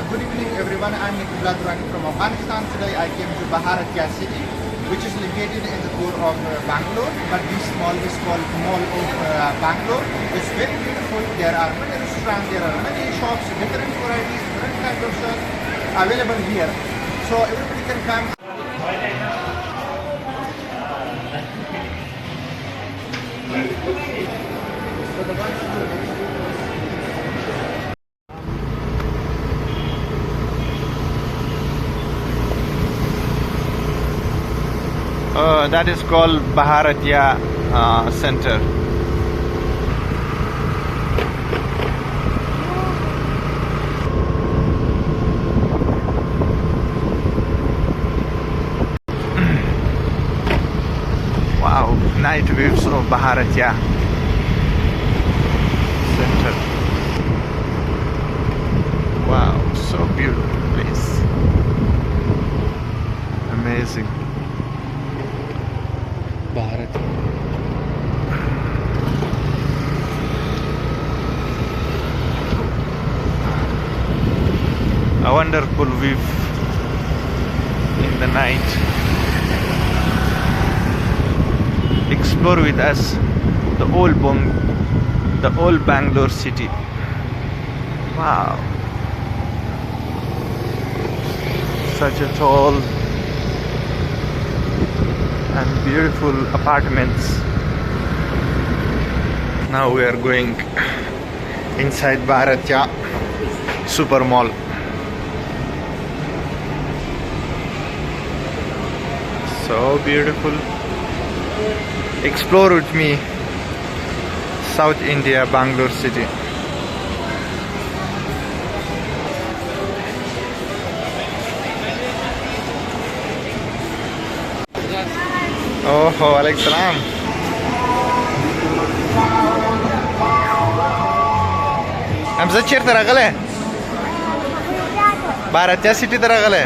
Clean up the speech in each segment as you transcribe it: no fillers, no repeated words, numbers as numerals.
Good evening, everyone. I'm from Afghanistan. Today I came to Bhartiya City, which is located in the core of Bangalore. But this mall is called Mall of Bangalore. It's very beautiful. There are many restaurants, there are many shops, different varieties, different kinds of stuff available here. So everybody can come. That is called Bhartiya Center. Wow, night views of Bhartiya Center. Wow, so beautiful place. Amazing. Bharat. A wonderful view in the night. Explore with us the old Bangalore city. Wow, such a tall and beautiful apartments. Now we are going inside Bhartiya Super Mall. So beautiful. Explore with me South India, Bangalore city. Oh, alaikum salam. Hamza chirte ragale. Bhartiya city te ragale.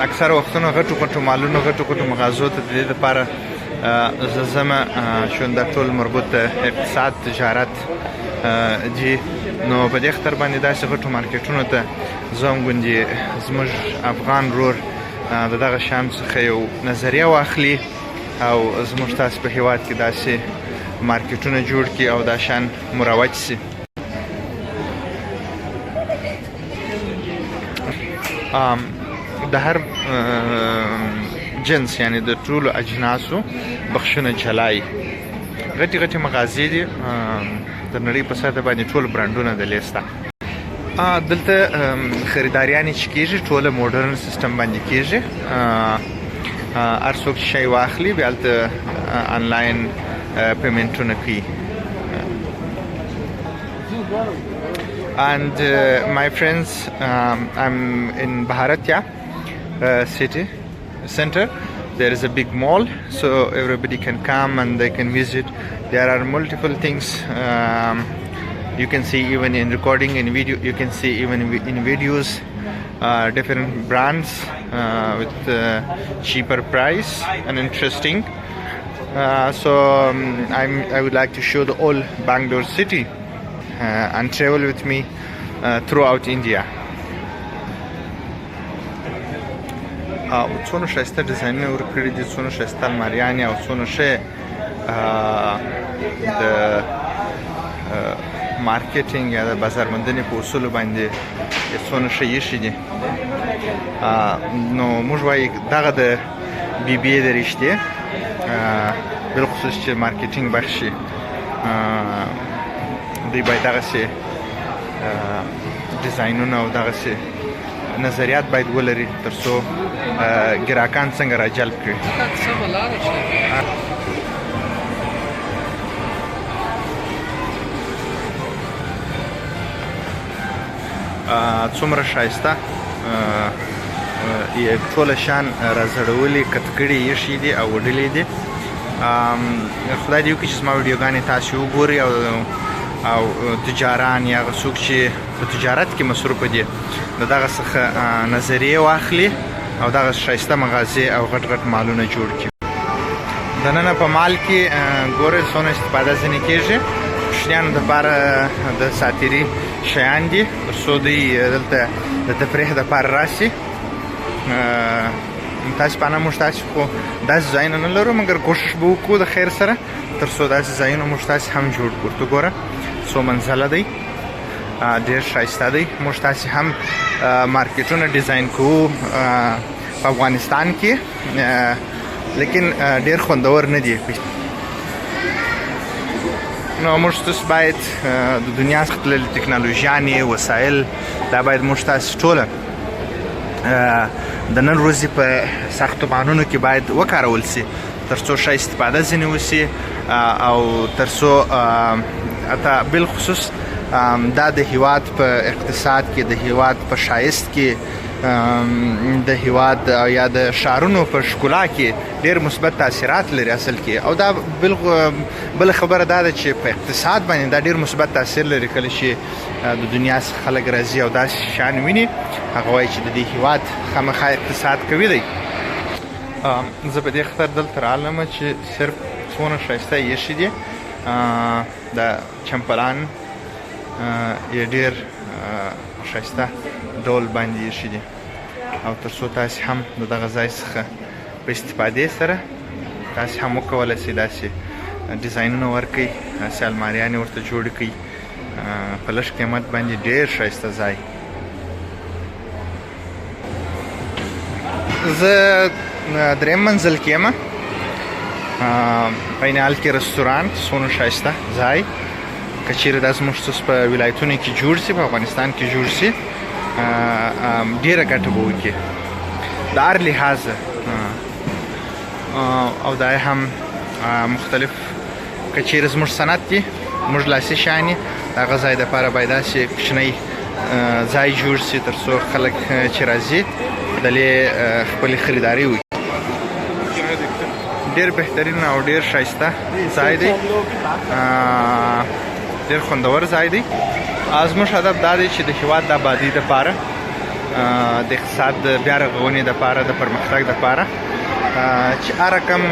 اکثر وختونه غټو غټو مالونو غټو غټو مغازو ته د دې لپاره زما شوندا ټول مربوط اقتصاد تجارت دي نو په دې خطر باندې داسې غټو مارکیټونو ته زوم غوندي زموږ افغان رور دغه شان څخه یو نظریه واخلي او زموږ تاسو په هیواد کې داسې مارکیټونه جوړ کړي او دا شان مروج شي. د هر جنس یعنی د ټولو اجناسو بخښنه چلای غټي غټي مغازې دي د نړۍ په سطح باندې ټول برانډونه د لیسته دلته خریداریانې چې کېږي ټوله موډرن سیستم باندې کېږي هر څوک شی واخلي بیا هلته آنلاین پیمنټونه کوي. And my friends, I'm in Bhartiya city center. There is a big mall, so everybody can come and they can visit. There are multiple things you can see even in recording in video. You can see even in videos different brands with cheaper price and interesting. So I would like to show the whole Bangalore city and travel with me throughout India. څونه ښایسته ډیزاینونه ورکړي دي، څونه ښایسته الماریانې او څونه ښه د مارکیټینګ یا د بازارموندنې په اصولو باندې څونه ښه ایښي دي. نو موږ وایو دغه د بی بی د رشتې بالخصوص چې مارکیټینګ بخشي دوی باید دغسې ډیزاینونه او دغسې نظریات باید ولري تر څو ګراکان څنګه راجلب کړي. څومره ښایسته ټوله شان رازړولي کټکړي ایښي دي او وډلې دي خدای دې وکړي چې زما ویډیوګانې تاسې وګورئ او تجاران یا هغه څوک چې په تجارت کې مصروفه دي د دغه څخه نظریې واخلي او دغه ښایسته مغازې او غټ غټ مالونه جوړ کړي. دننه په مال کې ګورئ څونه استفاده ځینې کېږي. کوچنیانو دپاره د ساتیري شیان دي تر څو دوی دلته د تفریح دپاره راسي. متاسفانه موږ تاسې خو داسې ځایونه نه لرو مګر کوشش به وکړو د خیر سره تر څو داسې ځایونه موږ تاسې هم جوړ کړو. ته ګوره څو منزله دی، ډېر ښایسته دی. موږ تاسې هم مارکیټونه ډیزاین کوو په افغانستان کې لیکن ډېر خوندور نه دي. نو موږ تاسو باید د دنیا څخه تللې ټکنالوژیانې وسایل دا باید موږ تاسې ټوله د نن ورځې په ساختمانونو کې باید وکارول سي تر څو ښه استفاده ځینې وسي او تر څو حتی بالخصوص دا د هیواد په اقتصاد کې، د هیواد په ښایست کې، د هیواد یا د ښارونو په ښکلا کې ډېر مثبت تاثیرات لري اصل کې. او دا بله خبره دا ده چې په اقتصاد باندې دا ډېر مثبت تاثیر لري کله چې د دنیا څخه خلک راځي او داسې شیان ویني هغه وایي چې د دې هیواد خامخا اقتصاد قوي دی. زه په دې خاطر دلته راغلم چې صرف څونه ښایسته ایښي دي د چمپلان یې ډېر ښایسته ډول باندې ایښي دي او تر څو تاسې هم د دغه ځای څخه په استفادې سره تاسې هم وکولی سئ داسې ډیزاینونه ورکئ، داسې الماریانې ورته جوړې کړئ په لږ قیمت باندې. ډېر ښایسته ځای. زه دریم منزل کې یم. په عین حال کې رستورانت څونه ښایسته ځای. که چیرې دا زموږ په ولایتونو کې جوړ سي، په افغانستان کې جوړ سي، ډېره ګټه به وکړي د هر لحاظه. او دا هم مختلف که چیرې زموږ صنعت دي، زموږ لاسي شیان دي، د هغه ځای دپاره باید داسې کوچنی ځای جوړ سي تر څو خلک چې راځي دلې خپلې خریداري وکړي. ډېر بهترین او ډېر ښایسته ځای دی، ډېر خوندور ځای دی. زموږ هدف دا دی چې د هیواد د آبادۍ دپاره، د اقتصاد د بیا رغونې دپاره، د پرمختګ دپاره چې هر رقم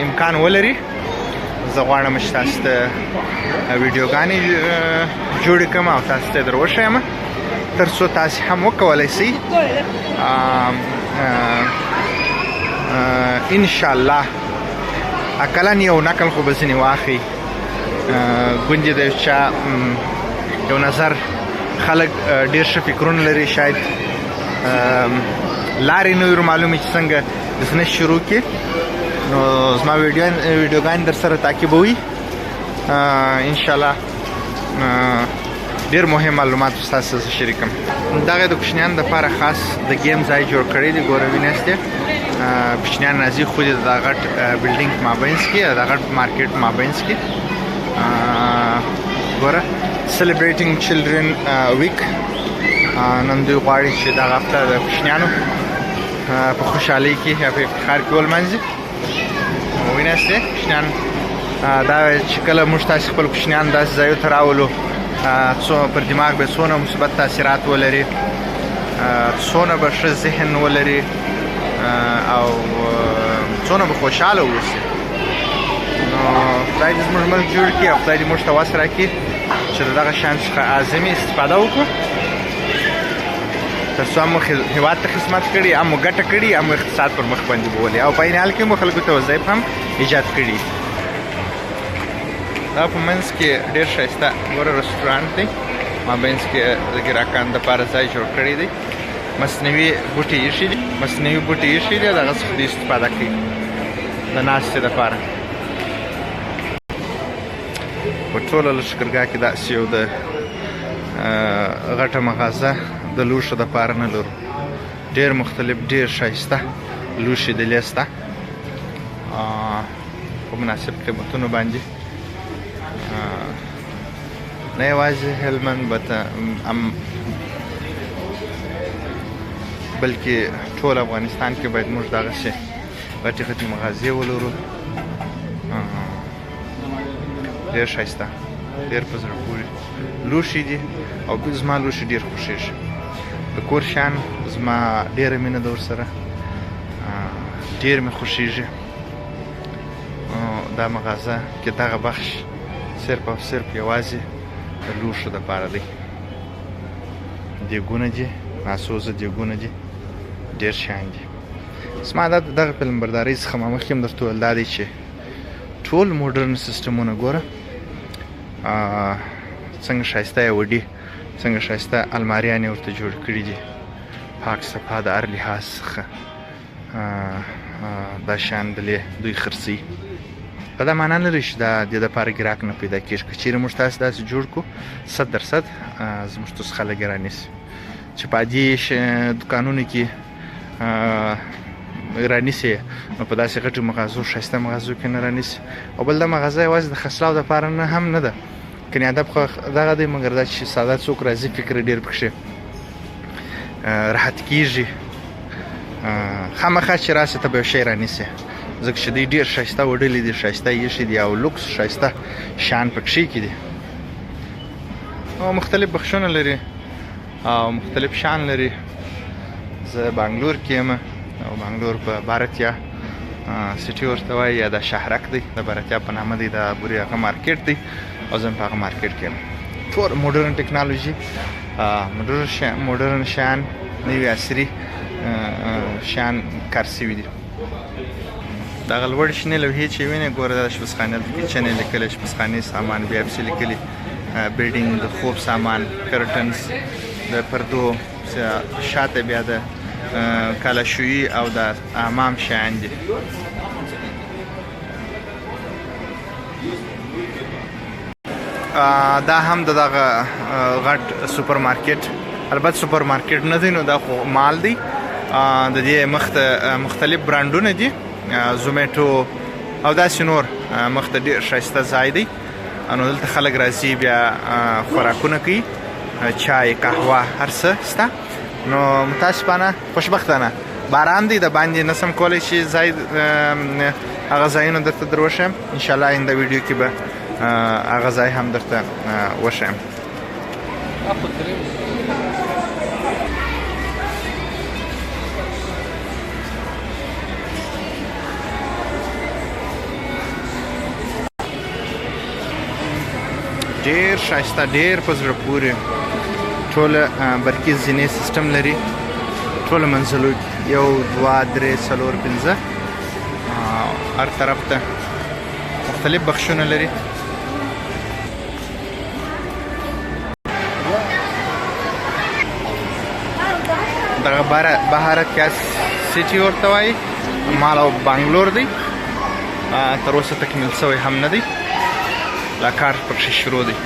امکان ولري. زه غواړم چې تاسو ته ویډیوګانې جوړې کړم او تاسو ته در وښیم تر څو تاسې هم وکولی سئ انشاءالله اقلا یو نقل خو به ځینې واخلئ. ګوندې د چا یو نظر خلک ډېر ښه فکرونه لري، شاید لارې نه وي معلومې چې څنګه بزنس شروع کړي. نو زما ویډیوګانې در سره تعقیبوي انشاءالله. ډېر مهم معلومات ستاسو سره شریکم. دغه د کوچنیانو دپاره خاص د ګیم ځای جوړ کړی دی. ګوره ویناستې کوچنیان راځي خو د دا غټ بلډینګ مابینځ کې، د غټ مارکیټ مابینځ کې. ګوره سیلیبریټینګ چلډرن ویک نن دوی غواړي چې دغه هفته د کوچنیانو په خوشحالۍ کې یا په افتخار کې ولمانځي. ویناستې کوچنیان دا چې کله موږ تاسې خپل کوچنیان داسې ځایو ته راولو پر دماغ به څونه مثبت تاثیرات ولري، څونه به ښه ذهن ولري او څونه به خوشحاله واوسي. نو خدای دې زموږ ملک جوړ کړي او خدای دې موږ ته وس راکړي چې د دغه شیان څخه اعظمي استفاده وکړو تر څو هم هېواد ته خدمت کړي، هم مو ګټه کړي، هم مو اقتصاد پر مخ باندې بولي او په عین حال کې مو خلکو ته وظایف هم ایجاد کړي. دا په منځ کې ډېر ښایسته ګوره رستورانت دی، مابینځ کې د ګراکانو دپاره ځای جوړ کړی دی. مصنوعي بوټي ایښي دي، مصنوعي بوټي ایښي دي، د هغه څخه دوی استفاده کوي د ناستې دپاره. په ټوله لښکرګاه کې داسې یو د غټه مغازه د لوښو دپاره نه لرو. ډېر مختلف، ډېر ښایسته لوښي دلې شته په مناسب قیمتونو باندې. نه یوازې هلمند بلکې ټول افغانستان کې باید موږ دغسې غټې غټې مغازې ولرو ډېر ښایسته، ډېر په زړه پورې لوښي دي او زما لوښي ډېر خوښېږي. د کور شیان زما ډېره مینه ده ورسره، ډېر مې خوښېږي. دا مغازه کې دغه بخش صرف او صرف یوازې د لوښو دپاره دی. دیګونه دي، ناسوزه دیګونه دي، ډېر شیان دي. زما دغه فلمبردارۍ څخه مخکې هم درته وویل دا دی چې ټول موډرن سیسټمونه ګوره څنګه ښایسته یې وډي، څنګه ښایسته الماریانې ورته جوړ کړي دي، پاک صفا د هر لحاظ څخه دا شیان دوی خرڅوي. په دا معنا نه لري چې دا د دپاره ګراک نه پیدا کېږي. که چېرې موږ تاسې داسې جوړ کړو 100% زموږ څخه خلک یې رانیسي چې په عادي دوکانونو کې رانیسي، نو په داسې غټو مغازو ښایسته مغازو کې نه رانیسي. او بل دا مغازه یوازې د خرڅلاو دپاره نه هم نه ده، کنې ادب خو دغه دی، مګر دا چې ساده څوک راځي فکر ډېر پکښې راحت کېږي. خامخا چې راسي ته به یو شی رانیسي، ځکه چې دوی ډېر ښایسته وډلې دي، ښایسته ایښي دي او لوکس ښایسته شیان پکښې کې دي او مختلف بخشونه لري او مختلف شیان لري. زه بانګلور کې یم او بانګلور په بھارتیا سټي ورته وایي، یا د شهرک دی، د بھارتیا په نامه دی، د بوري هغه مارکیټ دی او زه هم په هغه مارکیټ کې یم. ټول موډرن ټکنالوژي، موډرن شیان، نوي عصري شیان کار سوي دي. دغه لوړ شنې لوحې چې وینې ګوره دا د شپسخانې کچن یې لیکلی، شپسخانې سامان بیا پسې لیکلي، بیډینګ د خوب سامان، کرټنز، د پردو شاته بیا د کالاشویي او د حمام شیان دي. دا هم دغه غټ سوپر مارکیټ، البته سوپر مارکیټ نه دی، نو دا خو مال دی. د دې مختلف برانډونه دي، زومیټو او داسې نور مخته ډېر ښایسته ځای دی. نو دلته خلک راځي بیا خوراکونه کوي، چای، قهوه، هر څه شته. نو متاسفانه خوشبختانه باران دی، د باندې نسم کولی چې هغه ځایونه درته در وښیم. انشاءالله آینده ویډیو کې به هغه ځای هم درته وښیم. ډېر ښایسته، ډېر په زړه پورې، ټوله برقي زینې سیسټم لري، ټوله منزلو 1 2 3 4 5 هر طرف ته مختلف بخشونه لري. دغه بھارتیا سټي ورته وایي، مال او بانګلور دی، تر اوسه تکمیل شوی هم نه دی، لا کار پکښې شروع دی.